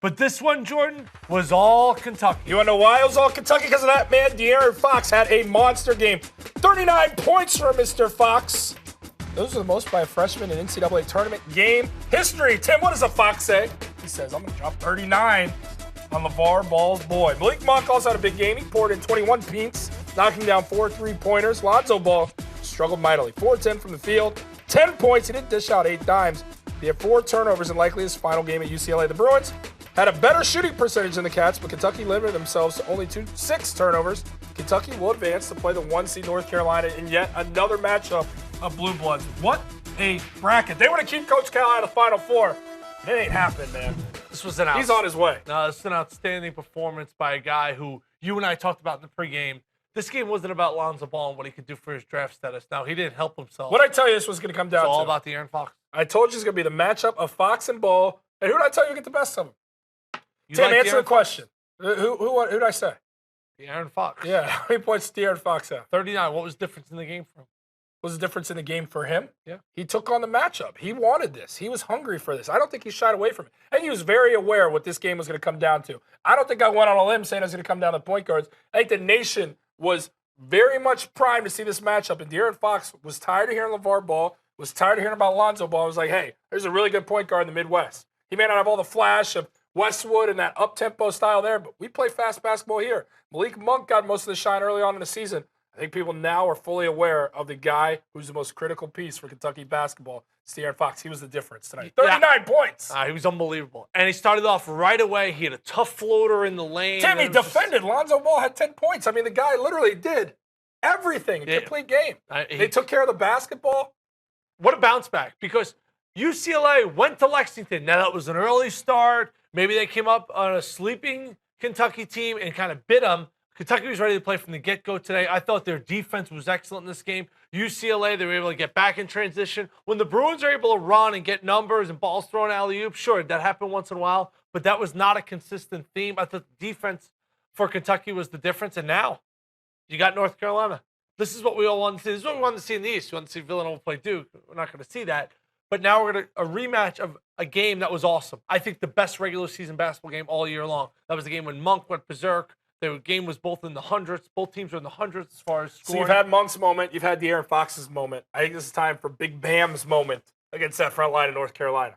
But this one, Jordan, was all Kentucky. You want to know why it was all Kentucky? Because of that man, De'Aaron Fox had a monster game. 39 points for Mr. Fox. Those are the most by a freshman in NCAA tournament game history. Tim, what does a Fox say? He says, I'm going to drop 39 on LeVar Ball's boy. Malik Monk also had a big game. He poured in 21 pints, knocking down 4 3-pointers. Lonzo Ball struggled mightily. 4-10 from the field, 10 points. He didn't dish out 8 dimes. He had 4 turnovers in likely his final game at UCLA. The Bruins had a better shooting percentage than the Cats, but Kentucky limited themselves to only 6 turnovers. Kentucky will advance to play the 1 seed North Carolina in yet another matchup of Blue Bloods. What a bracket. They want to keep Coach Cal out of the Final Four. It ain't happening, man. This was He's on his way. No, this is an outstanding performance by a guy who you and I talked about in the pregame. This game wasn't about Lonzo Ball and what he could do for his draft status. Now, he didn't help himself. What did I tell you this was going to come down to? It's all about De'Aaron Fox. I told you it's going to be the matchup of Fox and Ball. And who did I tell you would get the best of them? Tim, answer the question. Who did I say? De'Aaron Fox. Yeah, how many points did De'Aaron Fox have? 39. What was the difference in the game for him? What was the difference in the game for him? Yeah. He took on the matchup. He wanted this. He was hungry for this. I don't think he shied away from it. And he was very aware what this game was going to come down to. I don't think I went on a limb saying it was going to come down to point guards. I think the nation was very much primed to see this matchup. And De'Aaron Fox was tired of hearing LeVar Ball, was tired of hearing about Lonzo Ball. I was like, hey, there's a really good point guard in the Midwest. He may not have all the flash of Westwood and that up-tempo style there, but we play fast basketball here. Malik Monk got most of the shine early on in the season. I think people now are fully aware of the guy who's the most critical piece for Kentucky basketball. It's De'Aaron Fox. He was the difference tonight. 39 points. He was unbelievable. And he started off right away. He had a tough floater in the lane. Tim, he defended. Lonzo Ball had 10 points. I mean, the guy literally did everything. A complete game. They took care of the basketball. What a bounce back. Because UCLA went to Lexington. Now, that was an early start. Maybe they came up on a sleeping Kentucky team and kind of bit them. Kentucky was ready to play from the get-go today. I thought their defense was excellent in this game. UCLA, they were able to get back in transition. When the Bruins are able to run and get numbers and balls thrown alley-oop, sure, that happened once in a while, but that was not a consistent theme. I thought the defense for Kentucky was the difference, and now you got North Carolina. This is what we all wanted to see. This is what we wanted to see in the East. We wanted to see Villanova play Duke. We're not going to see that. But now we're going to a rematch of a game that was awesome. I think the best regular season basketball game all year long. That was the game when Monk went berserk. The game was both in the hundreds. Both teams were in the hundreds as far as scoring. So you've had Monk's moment. You've had De'Aaron Fox's moment. I think this is time for Big Bam's moment against that front line of North Carolina.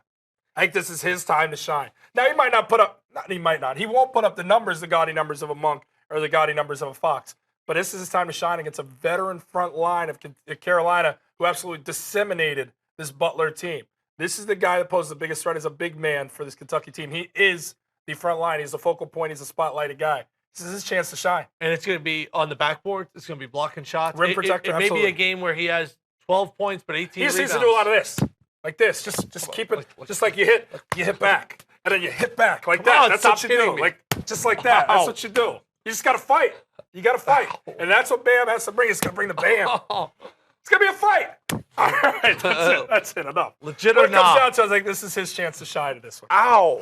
I think this is his time to shine. Now, he might not put up, he won't put up the numbers, the gaudy numbers of a Monk or the gaudy numbers of a Fox. But this is his time to shine against a veteran front line of Carolina who absolutely disseminated this Butler team. This is the guy that poses the biggest threat as a big man for this Kentucky team. He is the front line. He's the focal point. He's a spotlighted guy. This is his chance to shine. And it's going to be on the backboard. It's going to be blocking shots. Rim protector, it may be a game where he has 12 points, but 18 rebounds. He just needs to do a lot of this. Like this. Just keep it. Just like you hit back. And then you hit back. Like that. That's what you do. Like, just like that. That's what you do. You just got to fight. You got to fight. And that's what Bam has to bring. He's going to bring the Bam. It's going to be a fight. All right. That's it. That's it. Enough. Legit or not. When it comes down to it, I was like, this is his chance to shine in this one. Ow.